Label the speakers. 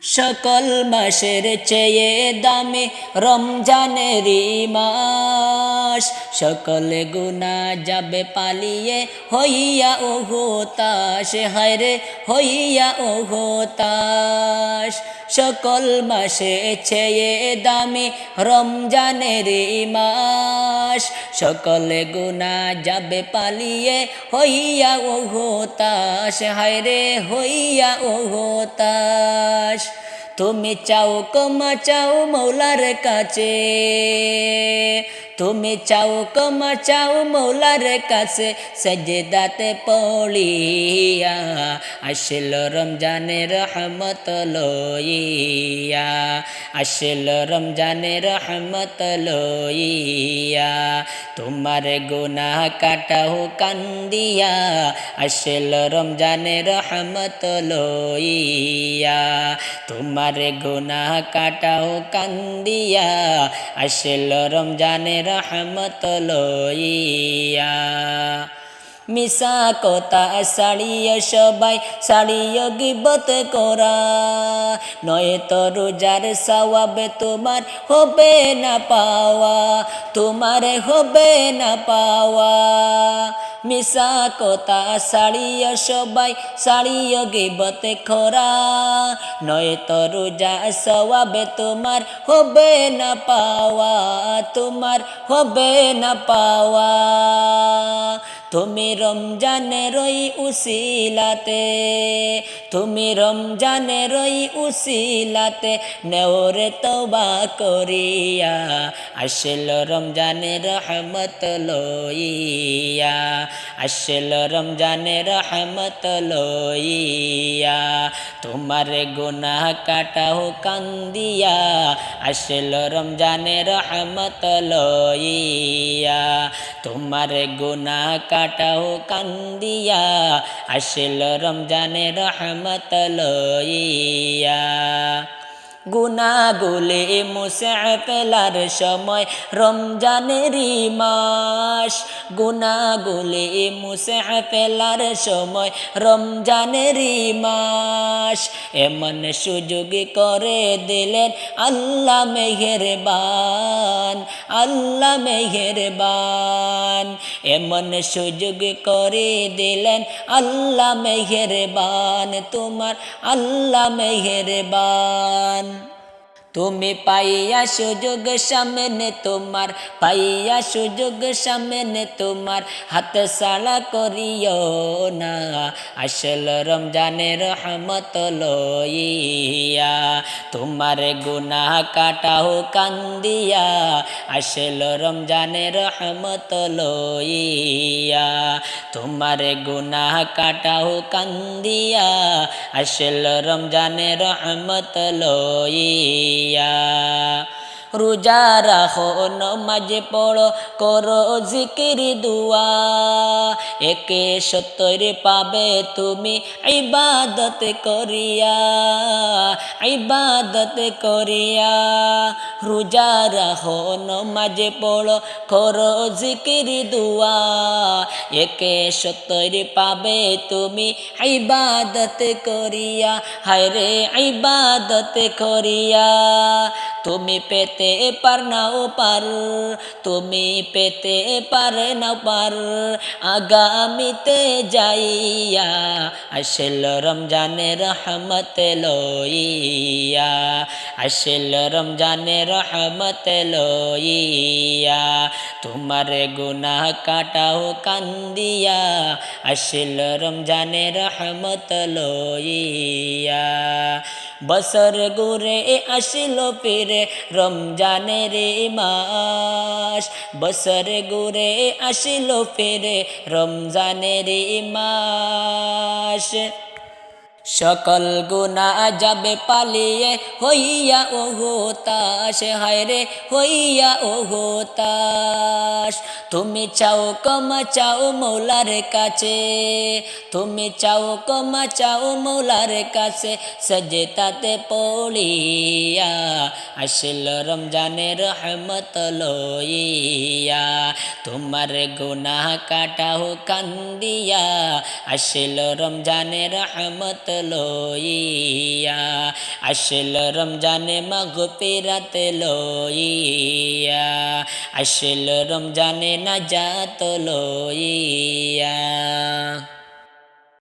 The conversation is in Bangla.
Speaker 1: সকল মাসের চেয়ে দামি রমজানেরই মাস, সকল গুনাহ যাবে পালিয়ে হইয়া ওহো তাস, হায়রে হইয়া ওহো তাস। সকল মাসে চেয়ে দামি রমজানেরই মাস, সকল গুনাহ যাবে পালিয়ে হইয়া ওহো তাস, হায়রে হইয়া ওহো তাস। তুমি চাও ক্ষমা চাও মৌলার কাছে, তুমি চাও ক্ষমা চাও মৌলার কাছে, সাজদাতে পড়িয়া আসল রমজানের রহমত লইয়া, আসল রমজানের রহমত লইয়া। তোমার গুনাহ কাটাও কান্দিয়া আসল রমজানের রহমত লইয়া, তোমার গুনাহ কাটাও কান্দিয়া আসল রমজানের রহমত লইয়া। মিশা কথা সাড়িয়ে সবাই সাড়িয়ে গিবত করা, নয়তো রোজার সওয়াব তোমার হবে না পাওয়া, তোমার হবে না পাওয়া। মিশা কথা সাড়িয়ে সবাই সাড়িয়ে গিবত করা, নয়তো রোজা সওয়াব তোমার হবে না পাওয়া, তোমার হবে না পাওয়া। তুমি রমজানের ওই উসিলাতে, তুমি রমজানের ওই উসিলাতে নেওরে তওবা করিয়া আসল রমজানের রহমত লইয়া, আসল রমজানের রহমত লইয়া। তোমার গুনাহ কাটাও কান্দিয়া আসল রমজানের রহমত লইয়া, তোমার গুনাহ কাটাও কান্দিয়া আসল রমজানের রহমত লইয়া। গুনাহগুলি মুছে ফেলার সময় রমজানেরই মাস, গুনাহগুলি মুছে ফেলার সময় রমজানেরই মাস। এমন সুযোগ করে দিলেন আল্লাহ মেহেরবান, আল্লাহ মেহেরবান। এমন সুযোগ করে দিলেন আল্লাহ মেহেরবান, তোমার আল্লাহ মেহেরবান। তুমি পাইয়া সুযোগ সামনে তোমার, পাইয়া সুযোগ সামনে তোমার, হাত ছাড়া করিও না আসল রমজানের রহমত লইয়া। তোমার গুনাহ কাটাও কান্দিয়া আসল রমজানের রহমত লইয়া, তোমার গুনাহ কাটাও কান্দিয়া আসল রমজানের রহমত লইয়া। রোজা রাখো নমাজ পড়ো করো জিকির দুয়া, একে 70 পাবে তুমি ইবাদত করিয়া, ইবাদত করিয়া। রোজা রাখো নমাজ পড়ো করো জিকির দুয়া, একে 70 পাবে তুমি ইবাদত করিয়া, হায়রে ইবাদত করিয়া। তুমি পেতে পার নাও পার, তুমি পেতে পার না পার, আগামীতে যাইয়া আসল রমজানের রহমত লইয়া, আসল রমজানের রহমত লইয়া। তোমার গুনাহ কাটাও কান্দিয়া আসল রমজানের রহমত লইয়া। বছর ঘুরে আসিল ফিরে রমজানের মাস, বছর ঘুরে আসিল ফিরে রমজানের মাস। সকল গুনাহ যাবে পালিয়ে হইয়া ওহো তাস, হায়রে হইয়া ওহো তাস। তুমি চাও ক্ষমা চাও মৌলার কাছে, তুমি চাও ক্ষমা চাও মৌলার কাছে, সাজদাতে পড়িয়া আসল রমজানের রহমত লইয়া। তোমার গুনাহ কাটাও কান্দিয়া আসল রমজানের রহমত লইয়া, আসল রমজানে মাগফিরাত লইয়া, আসল রমজানে নাজাত লইয়া।